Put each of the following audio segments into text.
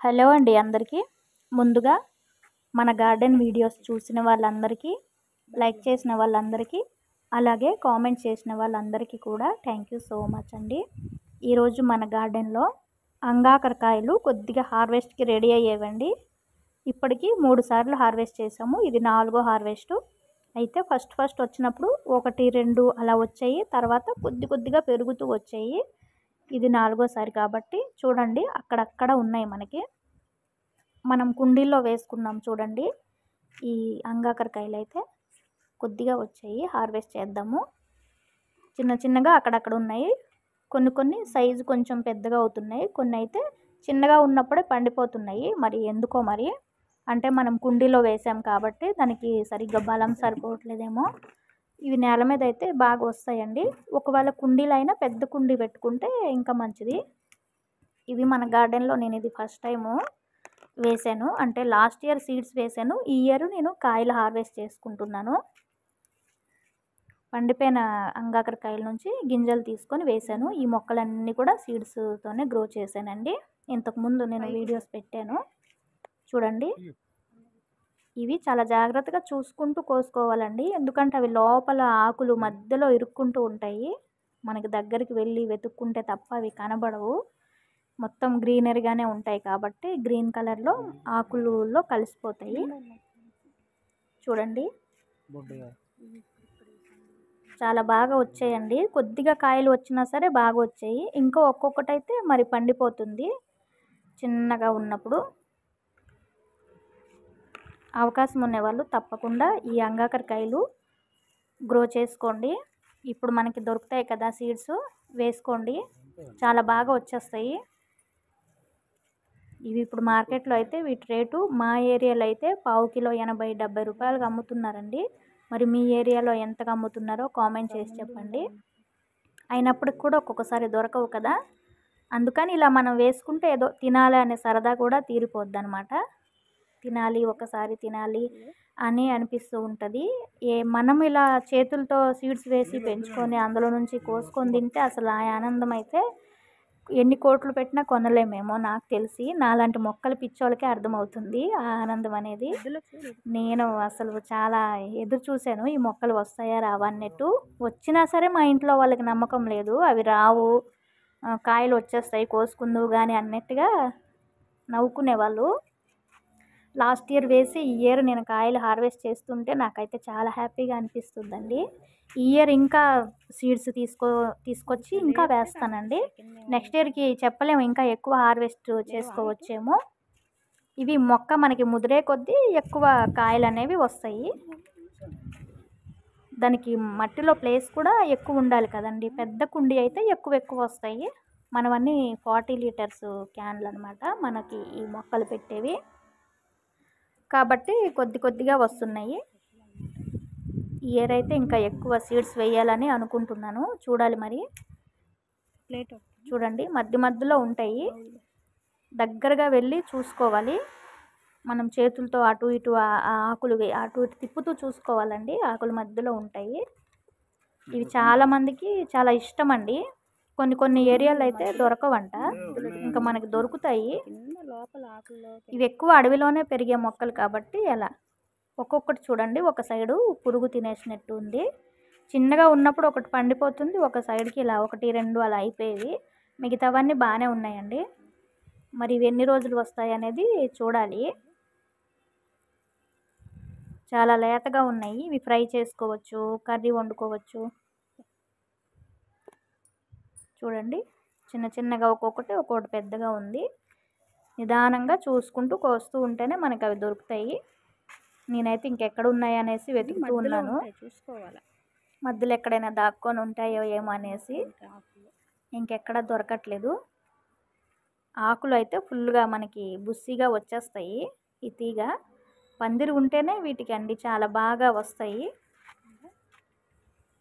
Hello అండి అందరికీ. ముందుగా మన గార్డెన్ వీడియోస్ చూసిన వాళ్ళందరికీ, లైక్ చేసిన వాళ్ళందరికీ, అలాగే కామెంట్ చేసిన వాళ్ళందరికీ కూడా థ్యాంక్ యూ సో మచ్ అండి. ఈరోజు మన గార్డెన్లో అంగాకరకాయలు కొద్దిగా హార్వెస్ట్కి రెడీ అయ్యేవండి. ఇప్పటికీ 3 సార్లు హార్వెస్ట్ చేసాము. ఇది 4వ హార్వెస్టు. అయితే ఫస్ట్ వచ్చినప్పుడు 1, 2 అలా వచ్చాయి. తర్వాత కొద్దిగా పెరుగుతూ వచ్చాయి. ఇది 4వసారి కాబట్టి చూడండి అక్కడక్కడ ఉన్నాయి మనకి. మనం కుండీల్లో వేసుకున్నాం చూడండి. ఈ అంగాకరకాయలు అయితే కొద్దిగా వచ్చాయి. హార్వెస్ట్ చేద్దాము. చిన్నగా అక్కడక్కడ ఉన్నాయి. కొన్ని సైజు కొంచెం పెద్దగా అవుతున్నాయి. కొన్ని అయితే చిన్నగా ఉన్నప్పుడే పండిపోతున్నాయి. మరి ఎందుకో మరి, అంటే మనం కుండీలో వేసాం కాబట్టి దానికి సరిగ్గా బలం సరిపోవట్లేదేమో. ఇవి నేల మీద అయితే బాగా వస్తాయండి. ఒకవేళ కుండీలో అయినా పెద్ద కుండీ పెట్టుకుంటే ఇంకా మంచిది. ఇవి మన గార్డెన్లో నేను ఇది ఫస్ట్ టైము వేసాను. అంటే లాస్ట్ ఇయర్ సీడ్స్ వేసాను. ఈ ఇయర్ నేను కాయలు హార్వెస్ట్ చేసుకుంటున్నాను. పండిపోయిన అంగాకరకాయల నుంచి గింజలు తీసుకొని వేసాను. ఈ మొక్కలన్నీ కూడా సీడ్స్తోనే గ్రో చేశానండి. ఇంతకుముందు నేను వీడియోస్ పెట్టాను చూడండి. ఇవి చాలా జాగ్రత్తగా చూసుకుంటూ కోసుకోవాలండి. ఎందుకంటే అవి లోపల ఆకులు మధ్యలో ఇరుక్కుంటూ ఉంటాయి. మనకి దగ్గరికి వెళ్ళి వెతుక్కుంటే తప్ప అవి కనబడవు. మొత్తం గ్రీనరీగానే ఉంటాయి కాబట్టి గ్రీన్ కలర్లో ఆకులలో కలిసిపోతాయి. చూడండి చాలా బాగా వచ్చాయండి. కొద్దిగా కాయలు వచ్చినా సరే బాగా వచ్చాయి. ఇంకా ఒక్కొక్కటైతే మరి పండిపోతుంది చిన్నగా ఉన్నప్పుడు. అవకాశం ఉన్నవాళ్ళు తప్పకుండా ఈ అంగాకరకాయలు గ్రో చేసుకోండి. ఇప్పుడు మనకి దొరుకుతాయి కదా సీడ్స్, వేసుకోండి. చాలా బాగా వచ్చేస్తాయి. ఇవి ఇప్పుడు మార్కెట్లో అయితే వీటి రేటు మా ఏరియాలో అయితే పావు కిలో 80-70 రూపాయలకు అమ్ముతున్నారండి. మరి మీ ఏరియాలో ఎంతగా అమ్ముతున్నారో కామెంట్ చేసి చెప్పండి. అయినప్పటికి కూడా ఒక్కొక్కసారి దొరకవు కదా, అందుకని ఇలా మనం వేసుకుంటే ఏదో తినాలి అనే సరదా కూడా తీరిపోద్ది అనమాట. తినాలి, ఒకసారి తినాలి అని అనిపిస్తూ ఉంటుంది. మనం ఇలా చేతులతో సీడ్స్ వేసి పెంచుకొని అందులో నుంచి కోసుకొని తింటే అసలు ఆ ఆనందం అయితే ఎన్ని కోట్లు పెట్టినా కొనలేమేమో నాకు తెలిసి. నాలాంటి మొక్కలు పిచ్చోళ్ళకే అర్థమవుతుంది ఆ ఆనందం అనేది. నేను అసలు చాలా ఎదురు చూశాను ఈ మొక్కలు వస్తాయా రావా అన్నట్టు. వచ్చినా సరే మా ఇంట్లో వాళ్ళకి నమ్మకం లేదు, అవి రావు, కాయలు వచ్చేస్తాయి కోసుకుందువు కానీ అన్నట్టుగా నవ్వుకునేవాళ్ళు. లాస్ట్ ఇయర్ వేసి ఈ ఇయర్ నేను కాయలు హార్వెస్ట్ చేస్తుంటే నాకైతే చాలా హ్యాపీగా అనిపిస్తుందండి. ఈ ఇయర్ ఇంకా సీడ్స్ తీసుకొచ్చి ఇంకా వేస్తానండి. నెక్స్ట్ ఇయర్కి చెప్పలేము, ఇంకా ఎక్కువ హార్వెస్ట్ చేసుకోవచ్చేమో. ఇవి మొక్క మనకి ముదిరే కొద్దీ ఎక్కువ కాయలు అనేవి వస్తాయి. దానికి మట్టిలో ప్లేస్ కూడా ఎక్కువ ఉండాలి కదండి. పెద్ద కుండీ అయితే ఎక్కువ వస్తాయి. మనవన్నీ 40 లీటర్స్ క్యాన్లు అనమాట మనకి ఈ మొక్కలు పెట్టేవి, కాబట్టి కొద్దిగా వస్తున్నాయి. ఈ ఇయర్ అయితే ఇంకా ఎక్కువ సీడ్స్ వేయాలని అనుకుంటున్నాను. చూడాలి మరి. చూడండి మధ్యలో ఉంటాయి. దగ్గరగా వెళ్ళి చూసుకోవాలి. మనం చేతులతో అటు ఇటు ఆకులు అటు ఇటు తిప్పుతూ చూసుకోవాలండి. ఆకులు మధ్యలో ఉంటాయి. ఇవి చాలామందికి చాలా ఇష్టం అండి. కొన్ని ఏరియాలో అయితే దొరకవంట, ఇంకా మనకి దొరుకుతాయి. ఇవి ఎక్కువ అడవిలోనే పెరిగే మొక్కలు కాబట్టి అలా ఒక్కొక్కటి చూడండి ఒక సైడు పురుగు తినేసినట్టు ఉంది. చిన్నగా ఉన్నప్పుడు ఒకటి పండిపోతుంది, ఒక సైడ్కి ఇలా 1, 2 అలా అయిపోయేవి. మిగతావన్నీ బాగానే ఉన్నాయండి. మరి ఇవి ఎన్ని రోజులు వస్తాయి అనేది చూడాలి. చాలా లేతగా ఉన్నాయి. ఇవి ఫ్రై చేసుకోవచ్చు, కర్రీ వండుకోవచ్చు. చూడండి చిన్నగా ఒక్కొక్కటి పెద్దగా ఉంది. నిదానంగా చూసుకుంటూ కోస్తూ ఉంటేనే మనకి అవి దొరుకుతాయి. నేనైతే ఇంకెక్కడ ఉన్నాయి అనేసి వెతుకుతూ ఉన్నాను. మధ్యలో ఎక్కడైనా దాక్కొని ఉంటాయో ఏమో అనేసి. ఇంకెక్కడ దొరకట్లేదు. ఆకులు అయితే ఫుల్గా మనకి బుస్సిగా వచ్చేస్తాయి. ఈ తీగ పందిరి ఉంటేనే వీటికి అండి చాలా బాగా వస్తాయి.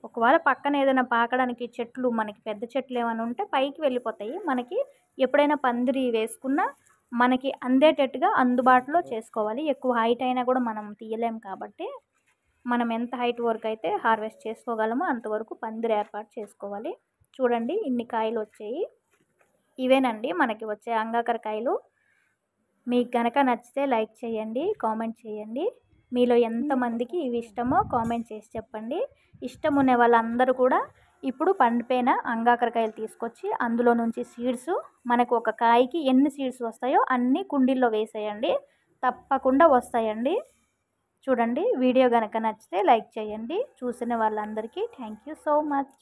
ఒకవేళ పక్కన ఏదైనా పాకడానికి చెట్లు, మనకి పెద్ద చెట్లు ఏమైనా ఉంటే పైకి వెళ్ళిపోతాయి. మనకి ఎప్పుడైనా పందిరి వేసుకున్నా మనకి అందేటట్టుగా అందుబాటులో చేసుకోవాలి. ఎక్కువ హైట్ అయినా కూడా మనం తీయలేం కాబట్టి మనం ఎంత హైట్ వరకు అయితే హార్వెస్ట్ చేసుకోగలమో అంతవరకు పందిరి ఏర్పాటు చేసుకోవాలి. చూడండి ఇన్ని కాయలు వచ్చాయి. ఇవేనండి మనకి వచ్చే అంగాకరకాయలు. మీకు కనుక నచ్చితే లైక్ చేయండి, కామెంట్ చేయండి. మీలో ఎంతమందికి ఇవి ఇష్టమో కామెంట్ చేసి చెప్పండి. ఇష్టం ఉన్న వాళ్ళందరూ కూడా ఇప్పుడు పండిపోయిన అంగాకరకాయలు తీసుకొచ్చి అందులో నుంచి సీడ్స్ మనకు ఒక కాయకి ఎన్ని సీడ్స్ వస్తాయో అన్ని కుండీల్లో వేసేయండి. తప్పకుండా వస్తాయండి. చూడండి, వీడియో కనుక నచ్చితే లైక్ చేయండి. చూసిన వాళ్ళందరికీ థ్యాంక్ యూ సో మచ్.